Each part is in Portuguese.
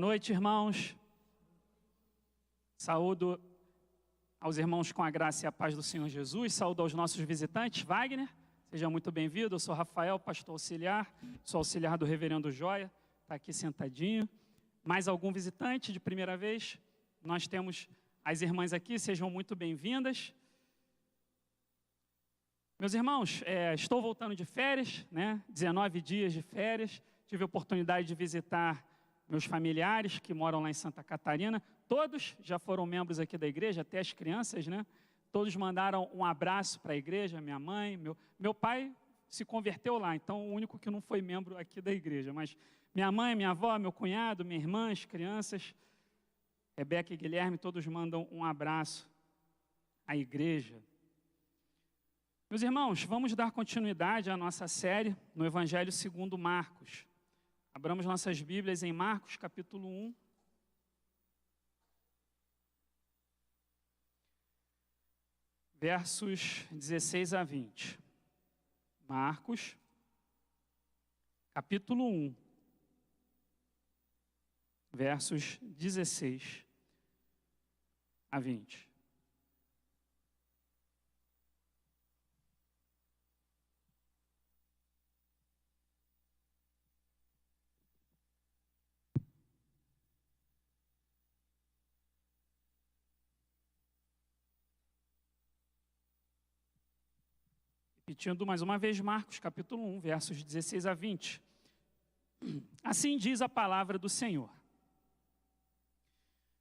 Boa noite, irmãos. Saúdo aos irmãos com a graça e a paz do Senhor Jesus. Saúdo aos nossos visitantes. Wagner, seja muito bem-vindo. Eu sou Rafael, pastor auxiliar. Sou auxiliar do reverendo Joia. Está aqui sentadinho. Mais algum visitante de primeira vez? Nós temos as irmãs aqui. Sejam muito bem-vindas. Meus irmãos, estou voltando de férias, 19 dias de férias. Tive a oportunidade de visitar meus familiares que moram lá em Santa Catarina. Todos já foram membros aqui da igreja, até as crianças, Todos mandaram um abraço para a igreja, minha mãe, meu pai se converteu lá, então o único que não foi membro aqui da igreja. Mas minha mãe, minha avó, meu cunhado, minha irmã, as crianças, Rebeca e Guilherme, todos mandam um abraço à igreja. Meus irmãos, vamos dar continuidade à nossa série no Evangelho segundo Marcos. Abramos nossas Bíblias em Marcos, capítulo 1. Versos 16 a 20. Marcos, capítulo 1. Versos 16 a 20. Repetindo mais uma vez, Marcos, capítulo 1, versos 16 a 20. Assim diz a palavra do Senhor.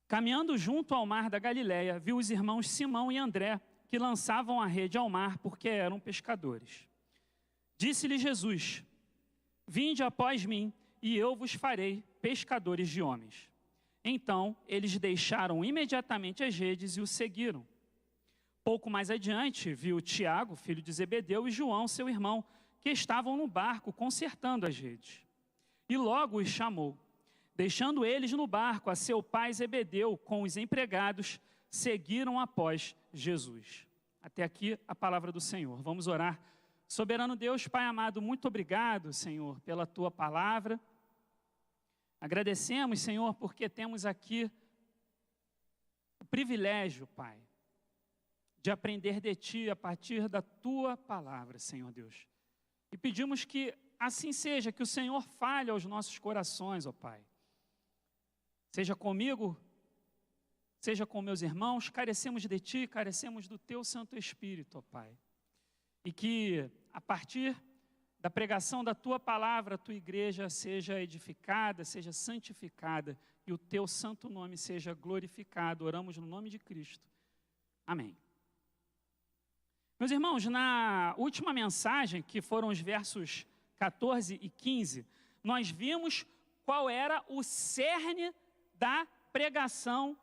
Caminhando junto ao mar da Galileia, viu os irmãos Simão e André, que lançavam a rede ao mar, porque eram pescadores. Disse-lhe Jesus: Vinde após mim, e eu vos farei pescadores de homens. Então, eles deixaram imediatamente as redes e o seguiram. Pouco mais adiante, viu Tiago, filho de Zebedeu, e João, seu irmão, que estavam no barco consertando as redes. E logo os chamou. Deixando eles no barco a seu pai Zebedeu com os empregados, seguiram após Jesus. Até aqui a palavra do Senhor. Vamos orar. Soberano Deus, Pai amado, muito obrigado, Senhor, pela Tua palavra. Agradecemos, Senhor, porque temos aqui o privilégio, Pai, de aprender de Ti a partir da Tua palavra, Senhor Deus. E pedimos que assim seja, que o Senhor fale aos nossos corações, ó Pai. Seja comigo, seja com meus irmãos, carecemos de Ti, carecemos do Teu Santo Espírito, ó Pai. E que a partir da pregação da Tua palavra, a Tua igreja seja edificada, seja santificada e o Teu santo nome seja glorificado. Oramos no nome de Cristo. Amém. Meus irmãos, na última mensagem, que foram os versos 14 e 15, nós vimos qual era o cerne da pregação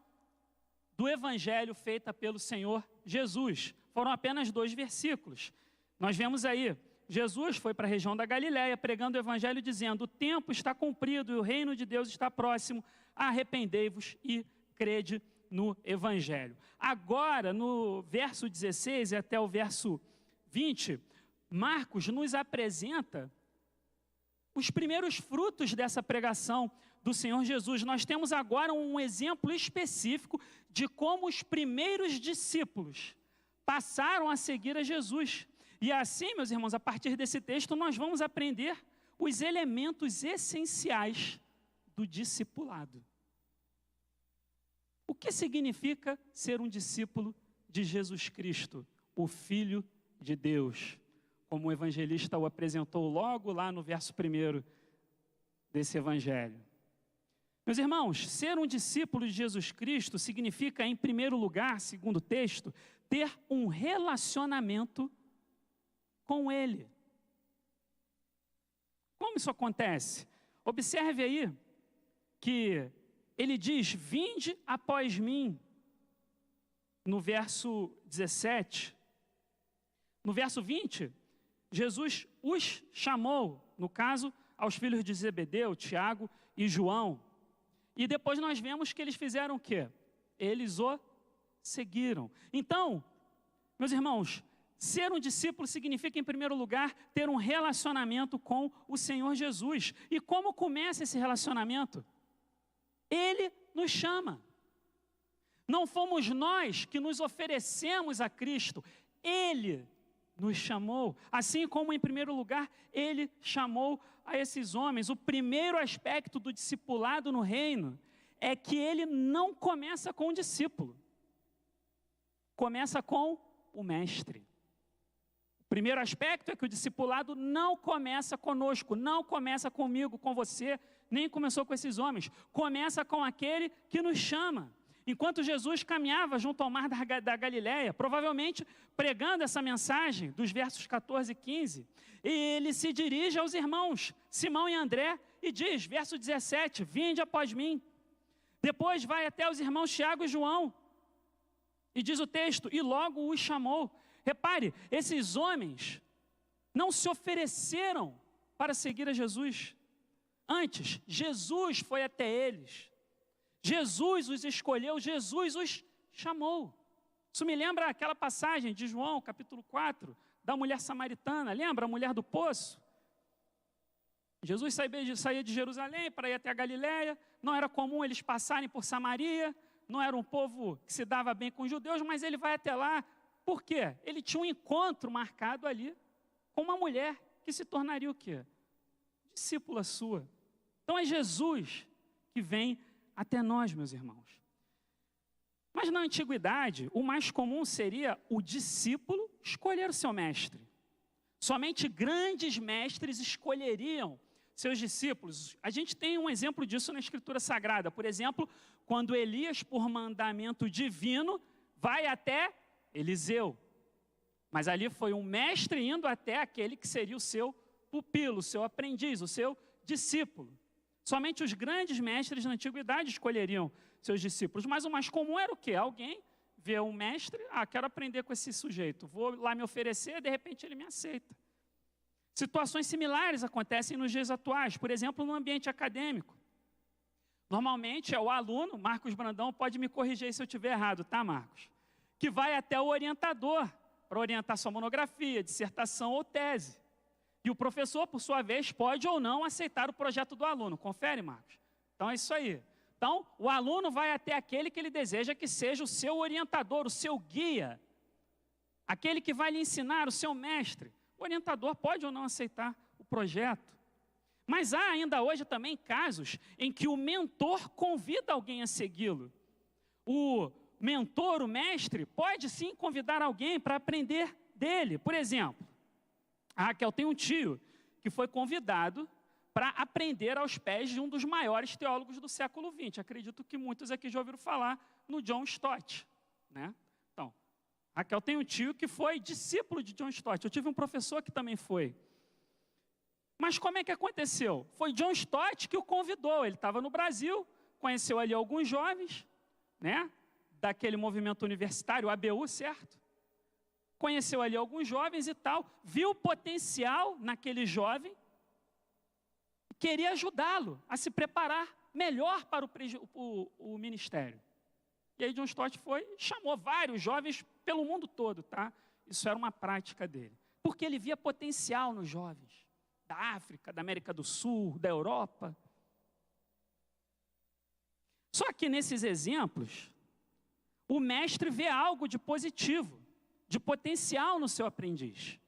do Evangelho feita pelo Senhor Jesus. Foram apenas 2 versículos. Nós vemos aí, Jesus foi para a região da Galileia pregando o Evangelho dizendo: o tempo está cumprido e o reino de Deus está próximo, arrependei-vos e crede no Evangelho. Agora, no verso 16 e até o verso 20, Marcos nos apresenta os primeiros frutos dessa pregação do Senhor Jesus. Nós temos agora um exemplo específico de como os primeiros discípulos passaram a seguir a Jesus. E assim, meus irmãos, a partir desse texto, nós vamos aprender os elementos essenciais do discipulado. O que significa ser um discípulo de Jesus Cristo, o Filho de Deus? Como o evangelista o apresentou logo lá no verso 1 desse evangelho. Meus irmãos, ser um discípulo de Jesus Cristo significa, em primeiro lugar, segundo o texto, ter um relacionamento com Ele. Como isso acontece? Observe aí que ele diz: vinde após mim, no verso 17. No verso 20, Jesus os chamou, no caso, aos filhos de Zebedeu, Tiago e João. E depois nós vemos que eles fizeram o quê? Eles o seguiram. Então, meus irmãos, ser um discípulo significa, em primeiro lugar, ter um relacionamento com o Senhor Jesus. E como começa esse relacionamento? Ele nos chama. Não fomos nós que nos oferecemos a Cristo, Ele nos chamou. Assim como, em primeiro lugar, Ele chamou a esses homens. O primeiro aspecto do discipulado no reino é que ele não começa com o discípulo, começa com o mestre. O primeiro aspecto é que o discipulado não começa conosco, não começa comigo, com você, nem começou com esses homens. Começa com aquele que nos chama. Enquanto Jesus caminhava junto ao mar da Galileia, provavelmente pregando essa mensagem dos versos 14 e 15, ele se dirige aos irmãos Simão e André e diz, verso 17, vinde após mim. Depois vai até os irmãos Tiago e João e diz o texto, e logo os chamou. Repare, esses homens não se ofereceram para seguir a Jesus. Antes, Jesus foi até eles. Jesus os escolheu, Jesus os chamou. Isso me lembra aquela passagem de João, capítulo 4, da mulher samaritana. Lembra a mulher do poço? Jesus saía de Jerusalém para ir até a Galileia. Não era comum eles passarem por Samaria. Não era um povo que se dava bem com os judeus, mas ele vai até lá. Por quê? Ele tinha um encontro marcado ali com uma mulher que se tornaria o quê? Discípula sua. Então é Jesus que vem até nós, meus irmãos. Mas na antiguidade, o mais comum seria o discípulo escolher o seu mestre. Somente grandes mestres escolheriam seus discípulos. A gente tem um exemplo disso na Escritura Sagrada. Por exemplo, quando Elias, por mandamento divino, vai até Eliseu. Mas ali foi um mestre indo até aquele que seria o seu pupilo, o seu aprendiz, o seu discípulo. Somente os grandes mestres na antiguidade escolheriam seus discípulos. Mas o mais comum era o quê? Alguém vê um mestre, quero aprender com esse sujeito, vou lá me oferecer, de repente ele me aceita. Situações similares acontecem nos dias atuais, por exemplo, no ambiente acadêmico. Normalmente é o aluno, Marcos Brandão pode me corrigir se eu estiver errado, tá, Marcos? Que vai até o orientador para orientar sua monografia, dissertação ou tese. E o professor, por sua vez, pode ou não aceitar o projeto do aluno. Confere, Marcos? Então é isso aí. Então, o aluno vai até aquele que ele deseja que seja o seu orientador, o seu guia. Aquele que vai lhe ensinar, o seu mestre. O orientador pode ou não aceitar o projeto. Mas há ainda hoje também casos em que o mentor convida alguém a segui-lo. O mentor, o mestre, pode sim convidar alguém para aprender dele. Por exemplo, a Raquel tem um tio que foi convidado para aprender aos pés de um dos maiores teólogos do século XX. Acredito que muitos aqui já ouviram falar no John Stott, né? Então, Raquel tem um tio que foi discípulo de John Stott. Eu tive um professor que também foi. Mas como é que aconteceu? Foi John Stott que o convidou. Ele estava no Brasil, conheceu ali alguns jovens, né? Daquele movimento universitário, o ABU, certo? Conheceu ali alguns jovens e tal, viu o potencial naquele jovem, queria ajudá-lo a se preparar melhor para o ministério. E aí John Stott foi e chamou vários jovens pelo mundo todo, tá? Isso era uma prática dele. Porque ele via potencial nos jovens, da África, da América do Sul, da Europa. Só que nesses exemplos, o mestre vê algo de positivo, de potencial no seu aprendiz.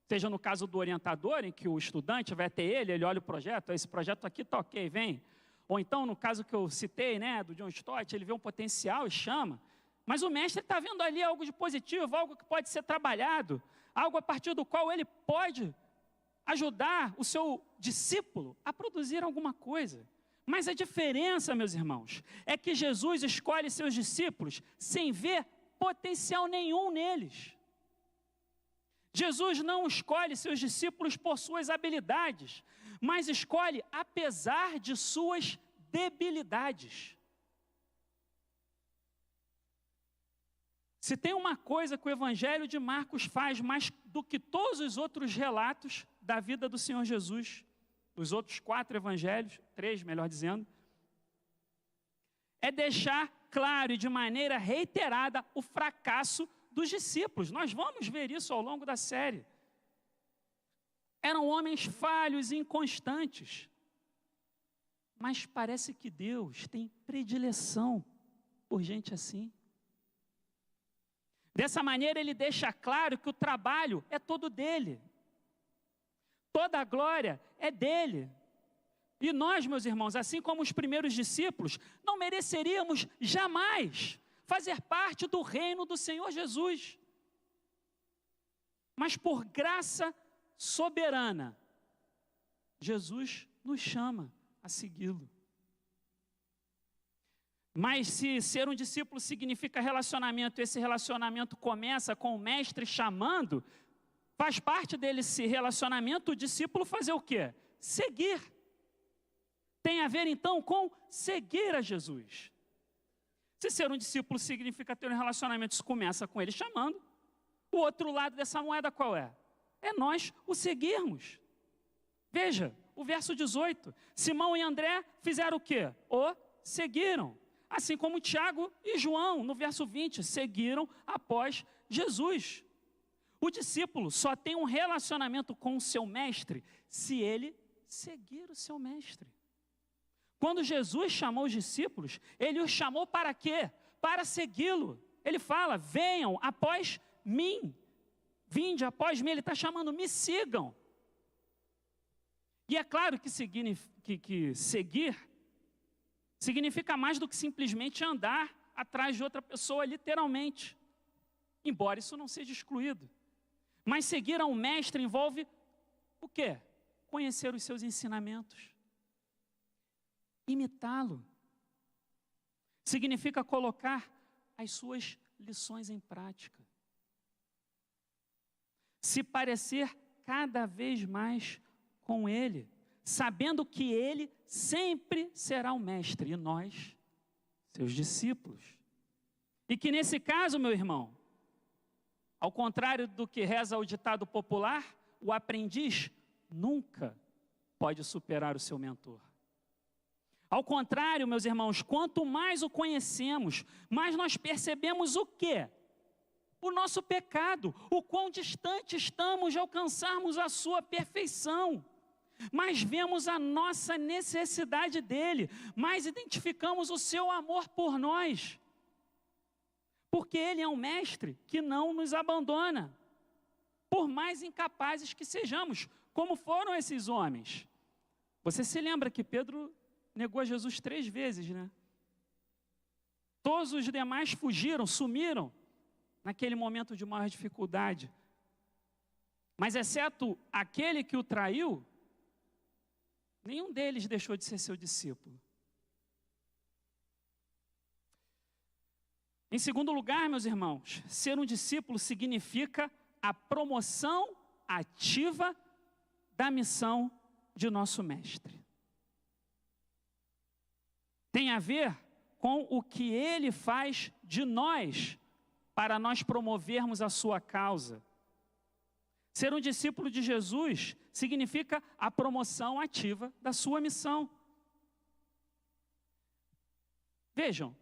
Seja no caso do orientador, em que o estudante vai até ele, ele olha o projeto, esse projeto aqui está ok, vem. Ou então, no caso que eu citei, né, do John Stott, ele vê um potencial e chama. Mas o mestre está vendo ali algo de positivo, algo que pode ser trabalhado, algo a partir do qual ele pode ajudar o seu discípulo a produzir alguma coisa. Mas a diferença, meus irmãos, é que Jesus escolhe seus discípulos sem ver potencial nenhum neles. Jesus não escolhe seus discípulos por suas habilidades, mas escolhe apesar de suas debilidades. Se tem uma coisa que o Evangelho de Marcos faz mais do que todos os outros relatos da vida do Senhor Jesus, os outros 4 evangelhos, 3 melhor dizendo, é deixar claro e de maneira reiterada o fracasso dos discípulos. Nós vamos ver isso ao longo da série. Eram homens falhos e inconstantes. Mas parece que Deus tem predileção por gente assim. Dessa maneira, ele deixa claro que o trabalho é todo dele. Toda a glória é dele. E nós, meus irmãos, assim como os primeiros discípulos, não mereceríamos jamais fazer parte do reino do Senhor Jesus. Mas por graça soberana, Jesus nos chama a segui-lo. Mas se ser um discípulo significa relacionamento, e esse relacionamento começa com o mestre chamando, faz parte desse relacionamento o discípulo fazer o quê? Seguir. Tem a ver então com seguir a Jesus. Se ser um discípulo significa ter um relacionamento, isso começa com ele chamando, o outro lado dessa moeda qual é? É nós o seguirmos. Veja, o verso 18, Simão e André fizeram o quê? O seguiram. Assim como Tiago e João, no verso 20, seguiram após Jesus. O discípulo só tem um relacionamento com o seu mestre se ele seguir o seu mestre. Quando Jesus chamou os discípulos, ele os chamou para quê? Para segui-lo. Ele fala, venham após mim. Vinde após mim, ele está chamando, me sigam. E é claro que seguir significa mais do que simplesmente andar atrás de outra pessoa, literalmente. Embora isso não seja excluído. Mas seguir a um mestre envolve o quê? Conhecer os seus ensinamentos. Imitá-lo. Significa colocar as suas lições em prática. Se parecer cada vez mais com ele, sabendo que ele sempre será o mestre, e nós, seus discípulos. E que nesse caso, meu irmão, ao contrário do que reza o ditado popular, o aprendiz nunca pode superar o seu mentor. Ao contrário, meus irmãos, quanto mais o conhecemos, mais nós percebemos o quê? O nosso pecado, o quão distante estamos de alcançarmos a sua perfeição. Mas vemos a nossa necessidade dele, mas identificamos o seu amor por nós. Porque ele é um mestre que não nos abandona, por mais incapazes que sejamos, como foram esses homens. Você se lembra que Pedro negou a Jesus 3 vezes, né? Todos os demais fugiram, sumiram, naquele momento de maior dificuldade. Mas exceto aquele que o traiu, nenhum deles deixou de ser seu discípulo. Em segundo lugar, meus irmãos, ser um discípulo significa a promoção ativa da missão de nosso mestre. Tem a ver com o que ele faz de nós para nós promovermos a sua causa. Ser um discípulo de Jesus significa a promoção ativa da sua missão. Vejam,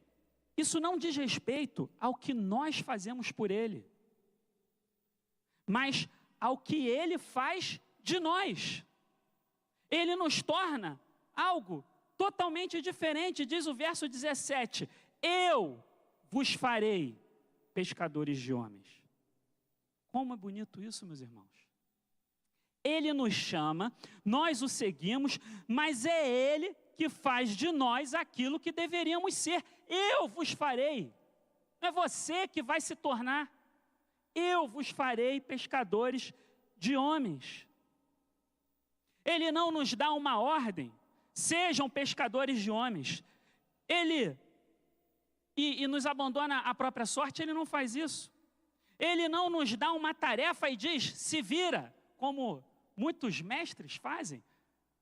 isso não diz respeito ao que nós fazemos por ele, mas ao que ele faz de nós. Ele nos torna algo totalmente diferente, diz o verso 17, eu vos farei pescadores de homens. Como é bonito isso, meus irmãos. Ele nos chama, nós o seguimos, mas é ele que faz de nós aquilo que deveríamos ser. Eu vos farei. Não é você que vai se tornar. Eu vos farei pescadores de homens. Ele não nos dá uma ordem. Sejam pescadores de homens. Ele nos abandona à própria sorte, ele não faz isso. Ele não nos dá uma tarefa e diz, se vira, como muitos mestres fazem.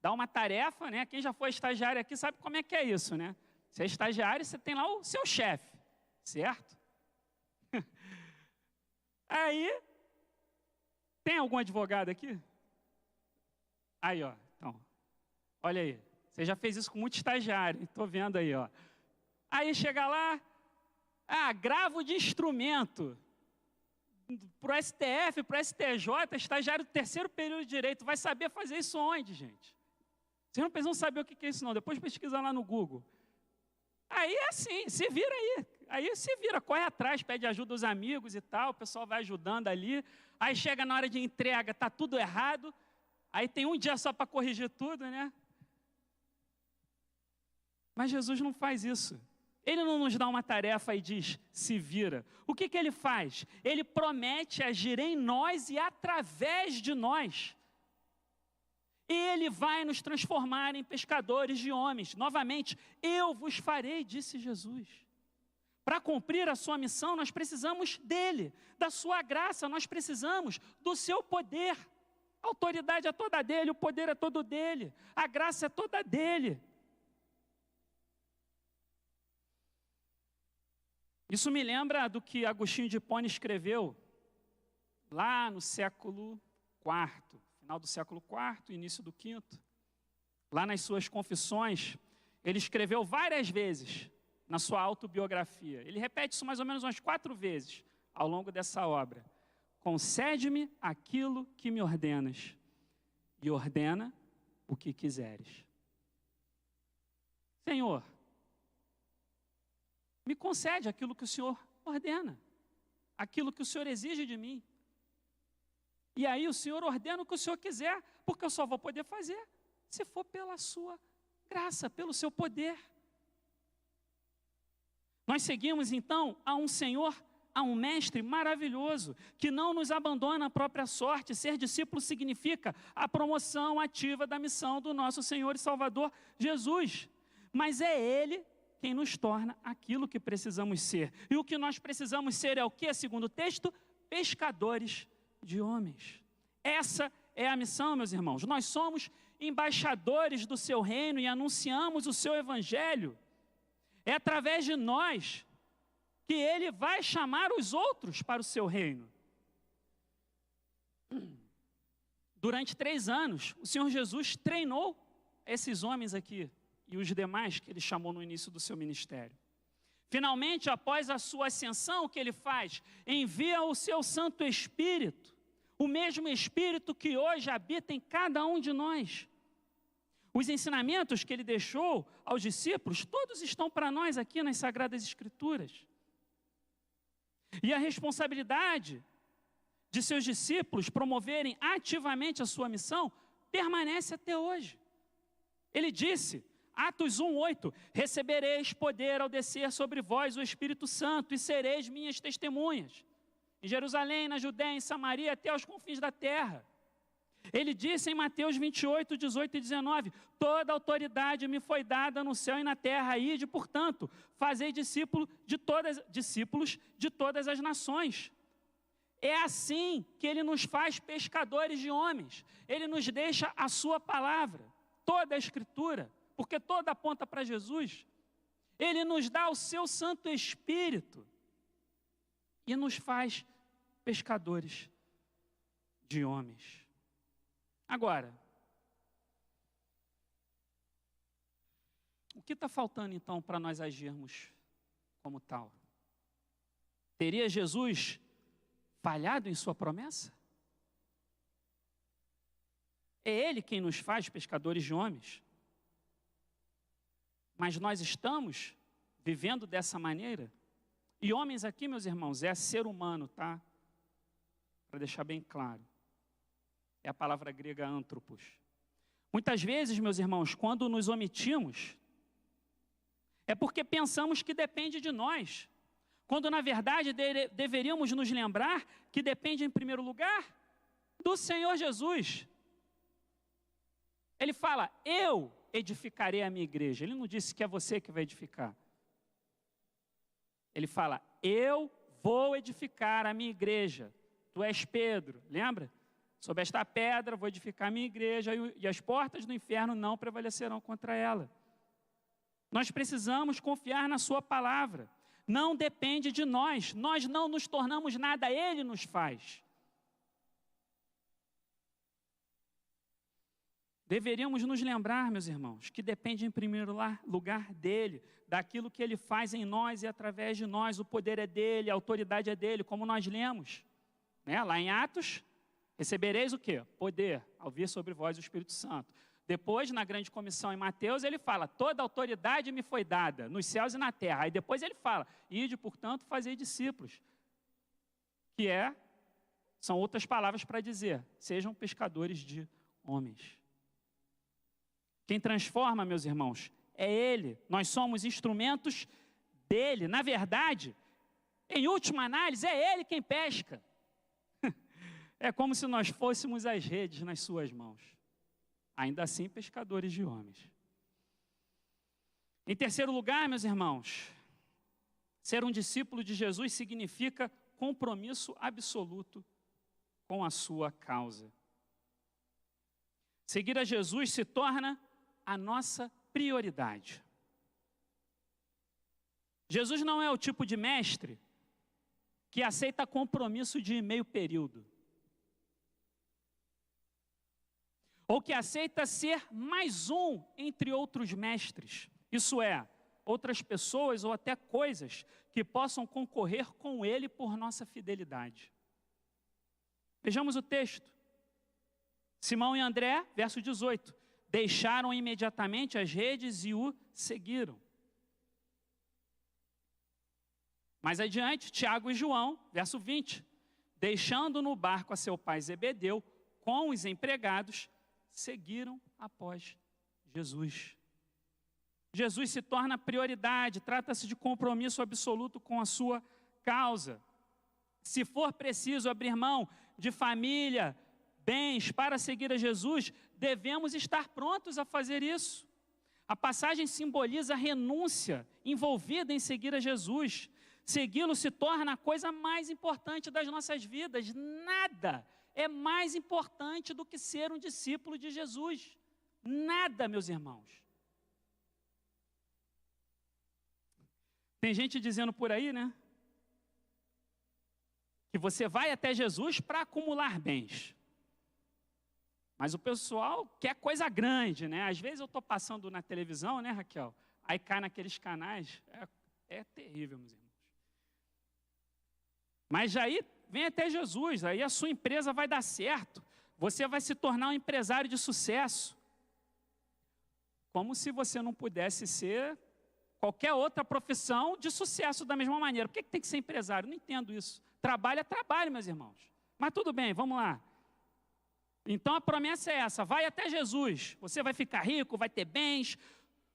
Dá uma tarefa, né? Quem já foi estagiário aqui sabe como é que é isso, né? Você é estagiário, você tem lá o seu chefe, certo? Aí, tem algum advogado aqui? Aí, ó, então, olha aí. Você já fez isso com muito estagiário, estou vendo aí, ó. Aí chega lá, agravo de instrumento. Para o STF, para o STJ, estagiário do 3º período de direito, vai saber fazer isso onde, gente? Vocês não precisam saber o que é isso não, depois pesquisa lá no Google. Aí é assim, se vira aí. Aí se vira, corre atrás, pede ajuda aos amigos e tal, o pessoal vai ajudando ali. Aí chega na hora de entrega, está tudo errado. Aí tem um dia só para corrigir tudo, né? Mas Jesus não faz isso. Ele não nos dá uma tarefa e diz, se vira. O que ele faz? Ele promete agir em nós e através de nós. Ele vai nos transformar em pescadores de homens. Novamente, eu vos farei, disse Jesus. Para cumprir a sua missão, nós precisamos dele, da sua graça, nós precisamos do seu poder. A autoridade é toda dele, o poder é todo dele, a graça é toda dele. Isso me lembra do que Agostinho de Hipona escreveu lá no século IV, final do século IV, início do V. Lá nas suas confissões, ele escreveu várias vezes na sua autobiografia. Ele repete isso mais ou menos umas 4 vezes ao longo dessa obra. Concede-me aquilo que me ordenas, e ordena o que quiseres. Senhor, me concede aquilo que o Senhor ordena, aquilo que o Senhor exige de mim. E aí o Senhor ordena o que o Senhor quiser, porque eu só vou poder fazer se for pela sua graça, pelo seu poder. Nós seguimos então a um Senhor, a um mestre maravilhoso, que não nos abandona à própria sorte. Ser discípulo significa a promoção ativa da missão do nosso Senhor e Salvador Jesus. Mas é Ele quem nos torna aquilo que precisamos ser. E o que nós precisamos ser é o que, segundo o texto? Pescadores de homens. Essa é a missão, meus irmãos. Nós somos embaixadores do seu reino e anunciamos o seu evangelho. É através de nós que ele vai chamar os outros para o seu reino. Durante 3 anos, o Senhor Jesus treinou esses homens aqui e os demais que ele chamou no início do seu ministério. Finalmente, após a sua ascensão, o que ele faz? Envia o seu Santo Espírito, o mesmo Espírito que hoje habita em cada um de nós. Os ensinamentos que ele deixou aos discípulos, todos estão para nós aqui nas Sagradas Escrituras. E a responsabilidade de seus discípulos promoverem ativamente a sua missão permanece até hoje. Ele disse, Atos 1:8, recebereis poder ao descer sobre vós o Espírito Santo e sereis minhas testemunhas, em Jerusalém, na Judéia, em Samaria, até aos confins da terra. Ele disse em Mateus 28, 18 e 19, toda autoridade me foi dada no céu e na terra, ide, portanto, fazei discípulos de todas as nações. É assim que ele nos faz pescadores de homens. Ele nos deixa a sua palavra, toda a Escritura, porque toda aponta para Jesus. Ele nos dá o seu Santo Espírito e nos faz pescadores de homens. Agora, o que está faltando então para nós agirmos como tal? Teria Jesus falhado em sua promessa? É Ele quem nos faz pescadores de homens. Mas nós estamos vivendo dessa maneira? E homens aqui, meus irmãos, é ser humano, tá? Para deixar bem claro. É a palavra grega antropos. Muitas vezes, meus irmãos, quando nos omitimos, é porque pensamos que depende de nós, quando na verdade deveríamos nos lembrar que depende em primeiro lugar do Senhor Jesus. Ele fala, eu edificarei a minha igreja. Ele não disse que é você que vai edificar. Ele fala, eu vou edificar a minha igreja. Tu és Pedro, lembra? Sob esta pedra vou edificar a minha igreja e as portas do inferno não prevalecerão contra ela. Nós precisamos confiar na sua palavra. Não depende de nós. Nós não nos tornamos nada, Ele nos faz. Deveríamos nos lembrar, meus irmãos, que depende em primeiro lugar dEle, daquilo que Ele faz em nós e através de nós. O poder é dEle, a autoridade é dEle, como nós lemos, né? Lá em Atos, recebereis o quê? Poder, ao vir sobre vós o Espírito Santo. Depois, na grande comissão em Mateus, ele fala, toda autoridade me foi dada, nos céus e na terra. Aí depois ele fala, ide, portanto, fazei discípulos. Que são outras palavras para dizer, sejam pescadores de homens. Quem transforma, meus irmãos, é Ele. Nós somos instrumentos dele. Na verdade, em última análise, é Ele quem pesca. É como se nós fôssemos as redes nas suas mãos. Ainda assim, pescadores de homens. Em terceiro lugar, meus irmãos, ser um discípulo de Jesus significa compromisso absoluto com a sua causa. Seguir a Jesus se torna a nossa prioridade. Jesus não é o tipo de mestre que aceita compromisso de meio período. Ou que aceita ser mais um entre outros mestres. Isso é, outras pessoas ou até coisas que possam concorrer com ele por nossa fidelidade. Vejamos o texto. Simão e André, verso 18, deixaram imediatamente as redes e o seguiram. Mais adiante, Tiago e João, verso 20, deixando no barco a seu pai Zebedeu, com os empregados, seguiram após Jesus. Jesus se torna prioridade, trata-se de compromisso absoluto com a sua causa. Se for preciso abrir mão de família, bens para seguir a Jesus, devemos estar prontos a fazer isso. A passagem simboliza a renúncia envolvida em seguir a Jesus. Segui-lo se torna a coisa mais importante das nossas vidas. Nada é mais importante do que ser um discípulo de Jesus. Nada, meus irmãos. Tem gente dizendo por aí, né? Que você vai até Jesus para acumular bens. Mas o pessoal quer coisa grande, né? Às vezes eu estou passando na televisão, né, Raquel? Aí cai naqueles canais. É terrível, meus irmãos. Mas aí vem até Jesus, aí a sua empresa vai dar certo. Você vai se tornar um empresário de sucesso. Como se você não pudesse ser qualquer outra profissão de sucesso da mesma maneira. Por que tem que ser empresário? Não entendo isso. Trabalho é trabalho, meus irmãos. Mas tudo bem, vamos lá. Então a promessa é essa, vai até Jesus. Você vai ficar rico, vai ter bens,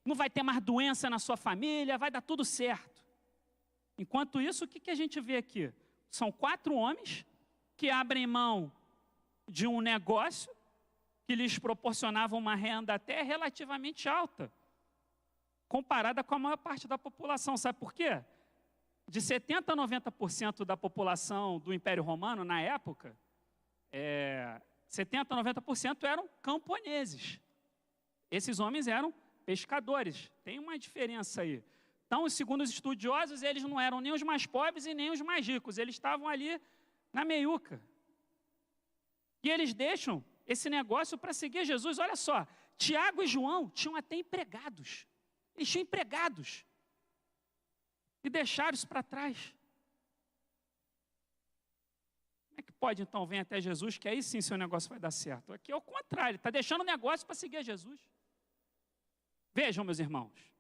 não vai ter mais doença na sua família, vai dar tudo certo. Enquanto isso, o que a gente vê aqui? São 4 homens que abrem mão de um negócio que lhes proporcionava uma renda até relativamente alta, comparada com a maior parte da população. Sabe por quê? De 70% a 90% da população do Império Romano, na época, 70% a 90% eram camponeses. Esses homens eram pescadores. Tem uma diferença aí. Então, segundo os estudiosos, eles não eram nem os mais pobres e nem os mais ricos. Eles estavam ali na meiuca. E eles deixam esse negócio para seguir Jesus. Olha só, Tiago e João tinham até empregados. Eles tinham empregados. E deixaram isso para trás. Como é que pode, então, vir até Jesus, que aí sim seu negócio vai dar certo? Aqui é o contrário, está deixando o negócio para seguir a Jesus. Vejam, meus irmãos.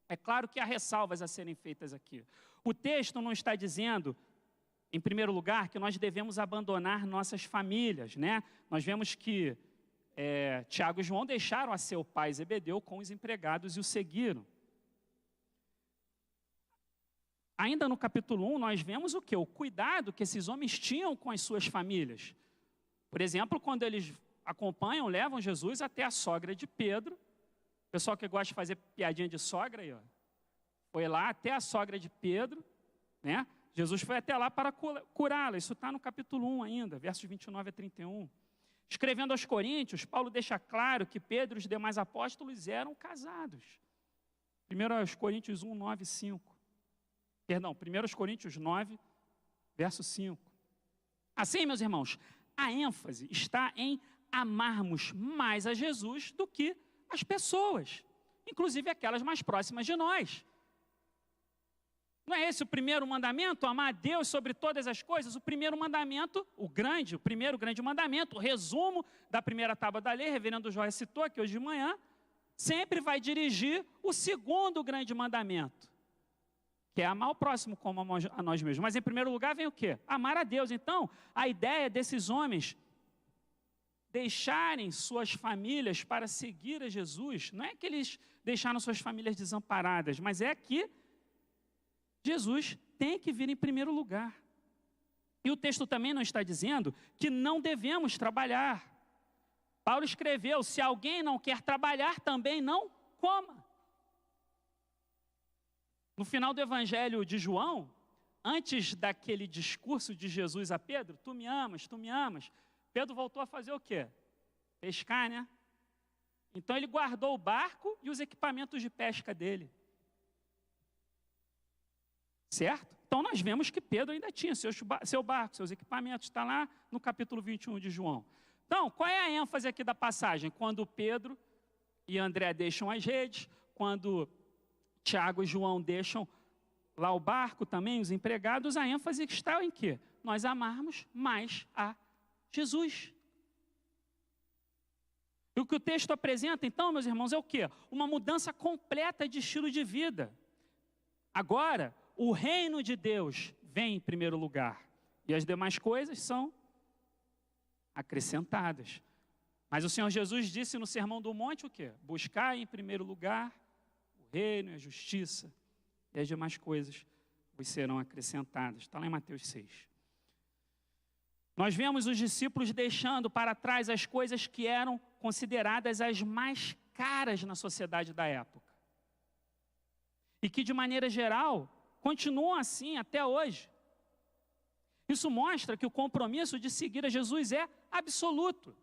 É claro que há ressalvas a serem feitas aqui. O texto não está dizendo, em primeiro lugar, que nós devemos abandonar nossas famílias, né? Nós vemos que Tiago e João deixaram a seu pai Zebedeu com os empregados e o seguiram. Ainda no capítulo 1, nós vemos o quê? O cuidado que esses homens tinham com as suas famílias. Por exemplo, quando eles acompanham, levam Jesus até a sogra de Pedro. O pessoal que gosta de fazer piadinha de sogra aí, ó, foi lá até a sogra de Pedro, né? Jesus foi até lá para curá-la. Isso está no capítulo 1 ainda, versos 29 a 31. Escrevendo aos Coríntios, Paulo deixa claro que Pedro e os demais apóstolos eram casados. 1 Coríntios 1, 9 e 5. Perdão, 1 Coríntios 9, verso 5. Assim, meus irmãos, a ênfase está em amarmos mais a Jesus do que as pessoas, inclusive aquelas mais próximas de nós. Não é esse o primeiro mandamento? Amar a Deus sobre todas as coisas? O primeiro mandamento, o primeiro grande mandamento, o resumo da primeira tábua da lei, reverendo Joia citou aqui hoje de manhã, sempre vai dirigir o segundo grande mandamento, que é amar o próximo como a nós mesmos. Mas em primeiro lugar vem o quê? Amar a Deus. Então, a ideia desses homens deixarem suas famílias para seguir a Jesus, não é que eles deixaram suas famílias desamparadas, mas é que Jesus tem que vir em primeiro lugar. E o texto também não está dizendo que não devemos trabalhar. Paulo escreveu, se alguém não quer trabalhar, também não coma. No final do Evangelho de João, antes daquele discurso de Jesus a Pedro, tu me amas, Pedro voltou a fazer o quê? Pescar, né? Então ele guardou o barco e os equipamentos de pesca dele. Certo? Então nós vemos que Pedro ainda tinha seu barco, seus equipamentos, está lá no capítulo 21 de João. Então, qual é a ênfase aqui da passagem? Quando Pedro e André deixam as redes, quando Tiago e João deixam lá o barco também, os empregados, a ênfase está em quê? Nós amarmos mais a Jesus. E o que o texto apresenta, então, meus irmãos, é o quê? Uma mudança completa de estilo de vida. Agora, o reino de Deus vem em primeiro lugar. E as demais coisas são acrescentadas. Mas o Senhor Jesus disse no Sermão do Monte o quê? Buscar em primeiro lugar o reino e a justiça. E as demais coisas vos serão acrescentadas. Está lá em Mateus 6. Nós vemos os discípulos deixando para trás as coisas que eram consideradas as mais caras na sociedade da época. E que, de maneira geral, continuam assim até hoje. Isso mostra que o compromisso de seguir a Jesus é absoluto.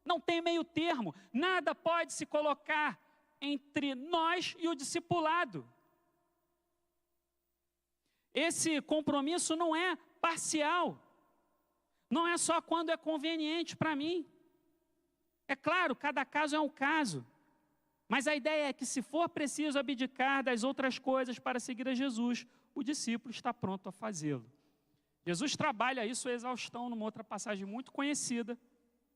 Não tem meio termo. Nada pode se colocar entre nós e o discipulado. Esse compromisso não é parcial. Não é só quando é conveniente para mim. É claro, cada caso é um caso. Mas a ideia é que se for preciso abdicar das outras coisas para seguir a Jesus, o discípulo está pronto a fazê-lo. Jesus trabalha isso a exaustão numa outra passagem muito conhecida,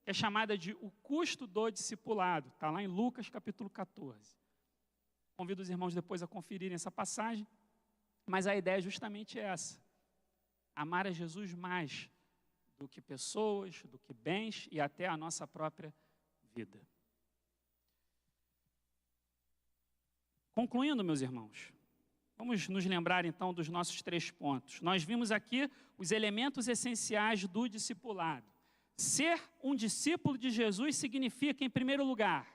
que é chamada de o custo do discipulado. Está lá em Lucas capítulo 14. Convido os irmãos depois a conferirem essa passagem, mas a ideia é justamente essa. Amar a Jesus mais do que pessoas, do que bens e até a nossa própria vida. Concluindo, meus irmãos, vamos nos lembrar então dos nossos 3 pontos. Nós vimos aqui os elementos essenciais do discipulado. Ser um discípulo de Jesus significa, em primeiro lugar,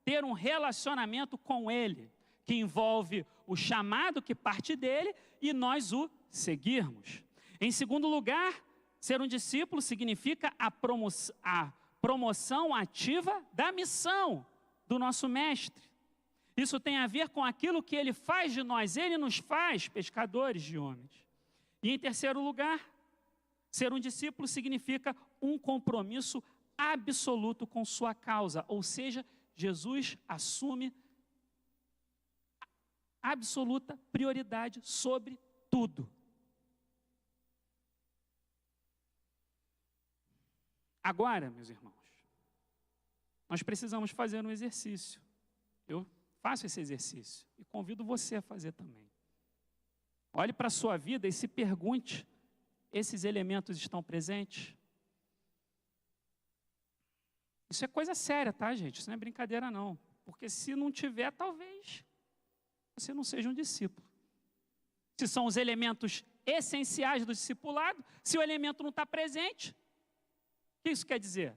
ter um relacionamento com Ele, que envolve o chamado que parte dele e nós o seguirmos. Em segundo lugar, ser um discípulo significa a promoção ativa da missão do nosso mestre. Isso tem a ver com aquilo que ele faz de nós. Ele nos faz pescadores de homens. E em terceiro lugar, ser um discípulo significa um compromisso absoluto com sua causa. Ou seja, Jesus assume absoluta prioridade sobre tudo. Agora, meus irmãos, nós precisamos fazer um exercício. Eu faço esse exercício e convido você a fazer também. Olhe para a sua vida e se pergunte, esses elementos estão presentes? Isso é coisa séria, tá, gente? Isso não é brincadeira, não. Porque se não tiver, talvez você não seja um discípulo. Se são os elementos essenciais do discipulado, se o elemento não está presente, o que isso quer dizer?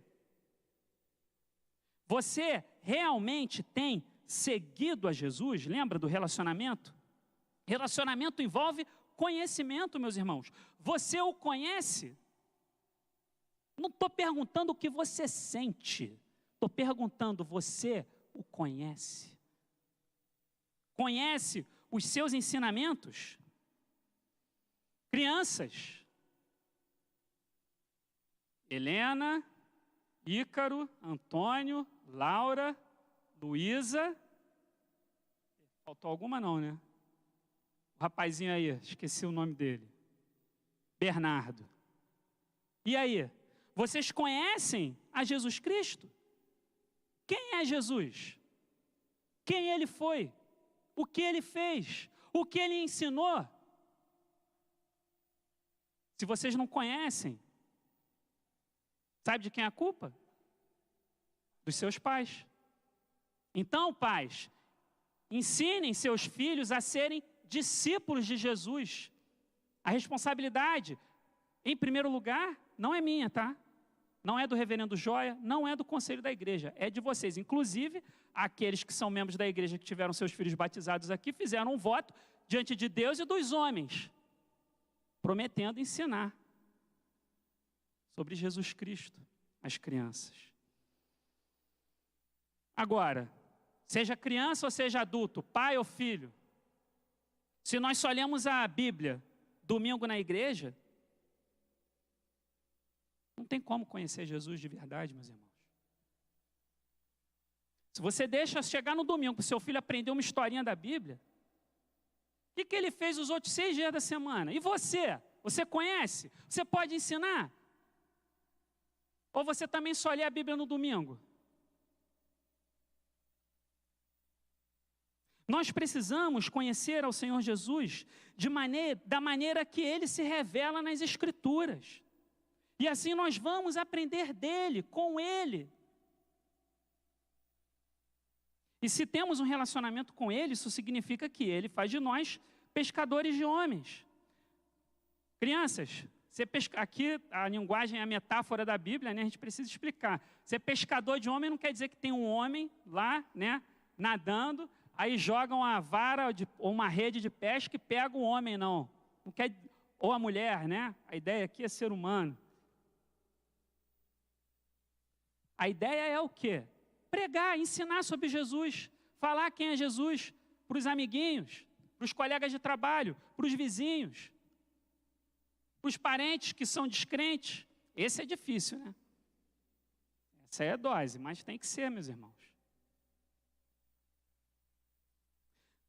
Você realmente tem seguido a Jesus? Lembra do relacionamento? Relacionamento envolve conhecimento, meus irmãos. Você o conhece? Não estou perguntando o que você sente. Estou perguntando, você o conhece? Conhece os seus ensinamentos? Crianças. Helena, Ícaro, Antônio, Laura, Luísa. Faltou alguma não, né? O rapazinho aí, esqueci o nome dele. Bernardo. E aí? Vocês conhecem a Jesus Cristo? Quem é Jesus? Quem ele foi? O que ele fez? O que ele ensinou? Se vocês não conhecem, sabe de quem é a culpa? Dos seus pais. Então, pais, ensinem seus filhos a serem discípulos de Jesus. A responsabilidade, em primeiro lugar, não é minha, tá? Não é do reverendo Joia, não é do conselho da igreja, é de vocês. Inclusive, aqueles que são membros da igreja que tiveram seus filhos batizados aqui, fizeram um voto diante de Deus e dos homens, prometendo ensinar sobre Jesus Cristo às crianças. Agora, seja criança ou seja adulto, pai ou filho, se nós só lemos a Bíblia domingo na igreja, não tem como conhecer Jesus de verdade, meus irmãos. Se você deixa chegar no domingo para o seu filho aprender uma historinha da Bíblia, o que ele fez os outros 6 dias da semana? E você? Você conhece? Você pode ensinar? Ou você também só lê a Bíblia no domingo? Nós precisamos conhecer ao Senhor Jesus da maneira que Ele se revela nas Escrituras. E assim nós vamos aprender dEle, com Ele. E se temos um relacionamento com Ele, isso significa que Ele faz de nós pescadores de homens. Crianças, aqui a linguagem é a metáfora da Bíblia, né? A gente precisa explicar. Ser pescador de homem não quer dizer que tem um homem lá, né, nadando, aí jogam a vara ou uma rede de pesca e pega o homem, não. Não quer, ou a mulher, né? A ideia aqui é ser humano. A ideia é o quê? Pregar, ensinar sobre Jesus, falar quem é Jesus para os amiguinhos, para os colegas de trabalho, para os vizinhos, para os parentes que são descrentes. Esse é difícil, né? Essa é a dose, mas tem que ser, meus irmãos.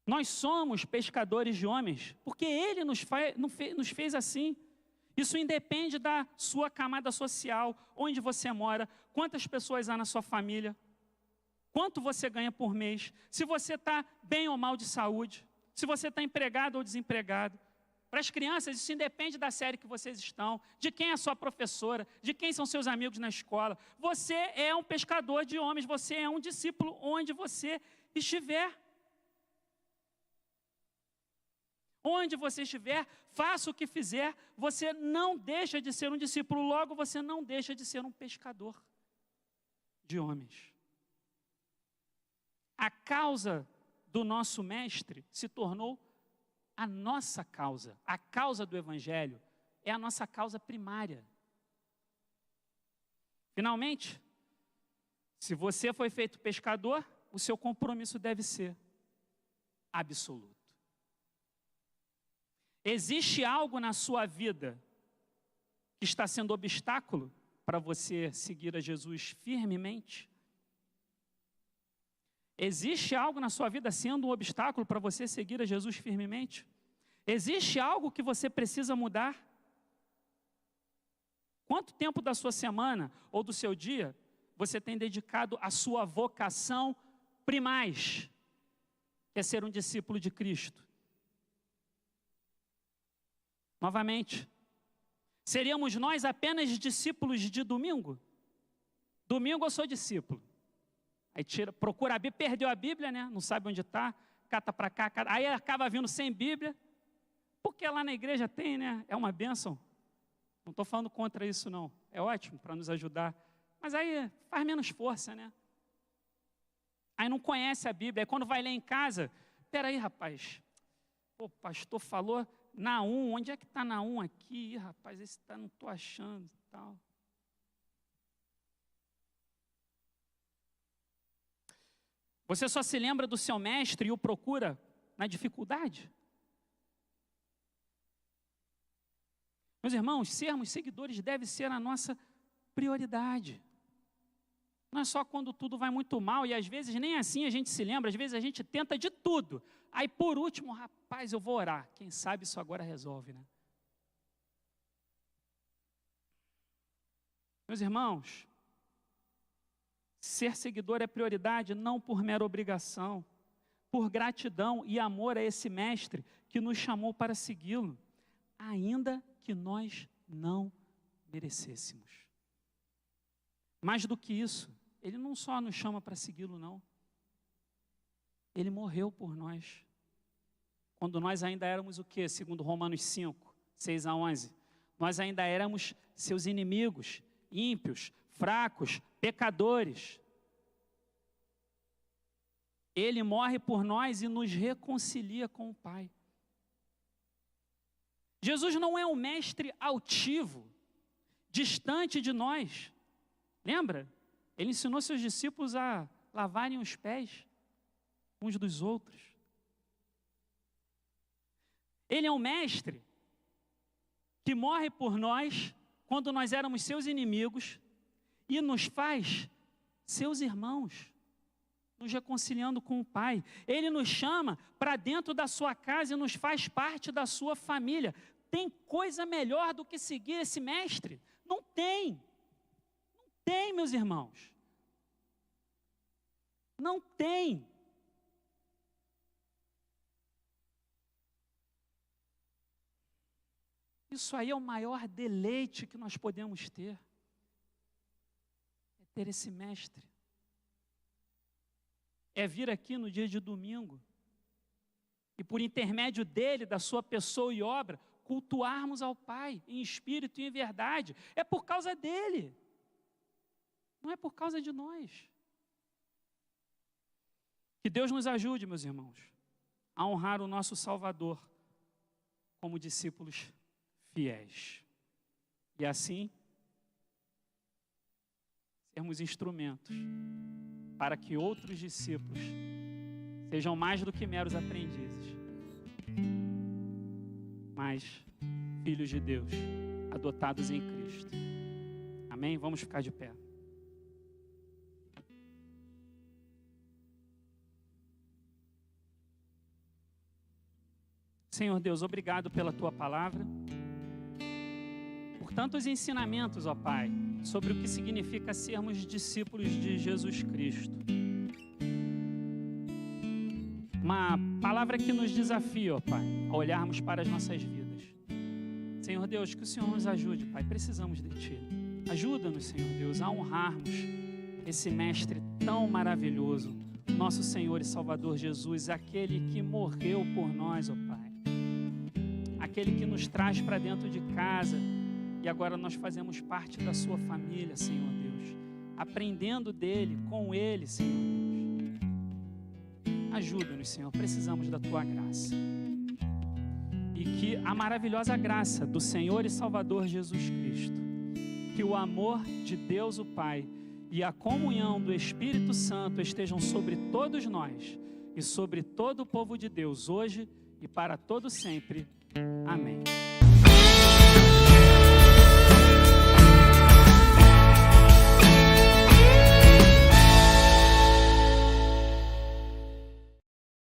Nós somos pescadores de homens porque Ele nos fez assim. Isso independe da sua camada social, onde você mora, quantas pessoas há na sua família, quanto você ganha por mês, se você está bem ou mal de saúde, se você está empregado ou desempregado. Para as crianças, isso independe da série que vocês estão, de quem é a sua professora, de quem são seus amigos na escola. Você é um pescador de homens, você é um discípulo onde você estiver. Onde você estiver, faça o que fizer, você não deixa de ser um discípulo, logo você não deixa de ser um pescador de homens. A causa do nosso mestre se tornou a nossa causa. A causa do Evangelho é a nossa causa primária. Finalmente, se você foi feito pescador, o seu compromisso deve ser absoluto. Existe algo na sua vida que está sendo obstáculo para você seguir a Jesus firmemente? Existe algo na sua vida sendo um obstáculo para você seguir a Jesus firmemente? Existe algo que você precisa mudar? Quanto tempo da sua semana ou do seu dia você tem dedicado à sua vocação primaz, que é ser um discípulo de Cristo? Novamente, seríamos nós apenas discípulos de domingo? Domingo eu sou discípulo. Aí procura a Bíblia, perdeu a Bíblia, né? Não sabe onde está, cata para cá, aí acaba vindo sem Bíblia, porque lá na igreja tem, né? É uma bênção. Não estou falando contra isso, não. É ótimo para nos ajudar. Mas aí faz menos força, né? Aí não conhece a Bíblia. Aí quando vai ler em casa, peraí, rapaz. Pô, o pastor falou Naum, onde é que está Naum aqui? Ih, rapaz, esse não estou achando e tal. Você só se lembra do seu mestre e o procura na dificuldade? Meus irmãos, sermos seguidores deve ser a nossa prioridade. Não é só quando tudo vai muito mal, e às vezes nem assim a gente se lembra, às vezes a gente tenta de tudo. Aí por último, rapaz, eu vou orar. Quem sabe isso agora resolve, né? Meus irmãos, ser seguidor é prioridade não por mera obrigação, por gratidão e amor a esse mestre que nos chamou para segui-lo, ainda que nós não merecêssemos. Mais do que isso, ele não só nos chama para segui-lo, não. Ele morreu por nós. Quando nós ainda éramos o quê? Segundo Romanos 5, 6 a 11. Nós ainda éramos seus inimigos, ímpios, fracos, pecadores. Ele morre por nós e nos reconcilia com o Pai. Jesus não é um mestre altivo, distante de nós. Lembra? Ele ensinou seus discípulos a lavarem os pés uns dos outros. Ele é um mestre que morre por nós quando nós éramos seus inimigos e nos faz seus irmãos, nos reconciliando com o Pai. Ele nos chama para dentro da sua casa e nos faz parte da sua família. Tem coisa melhor do que seguir esse mestre? Não tem. Não tem, meus irmãos. Não tem. Isso aí é o maior deleite que nós podemos ter. É ter esse mestre. É vir aqui no dia de domingo e por intermédio dele, da sua pessoa e obra, cultuarmos ao Pai em espírito e em verdade. É por causa dele. Não é por causa de nós. Que Deus nos ajude, meus irmãos, a honrar o nosso Salvador como discípulos fiéis. E assim, sermos instrumentos para que outros discípulos sejam mais do que meros aprendizes, mas filhos de Deus, adotados em Cristo. Amém? Vamos ficar de pé. Senhor Deus, obrigado pela Tua palavra, por tantos ensinamentos, ó Pai, sobre o que significa sermos discípulos de Jesus Cristo. Uma palavra que nos desafia, ó Pai, a olharmos para as nossas vidas. Senhor Deus, que o Senhor nos ajude, Pai, precisamos de Ti. Ajuda-nos, Senhor Deus, a honrarmos esse mestre tão maravilhoso, nosso Senhor e Salvador Jesus, aquele que morreu por nós, ó Pai. Aquele que nos traz para dentro de casa e agora nós fazemos parte da sua família, Senhor Deus. Aprendendo dele, com ele, Senhor Deus. Ajuda-nos, Senhor, precisamos da Tua graça. E que a maravilhosa graça do Senhor e Salvador Jesus Cristo, que o amor de Deus o Pai e a comunhão do Espírito Santo estejam sobre todos nós e sobre todo o povo de Deus, hoje e para todo sempre. Amém.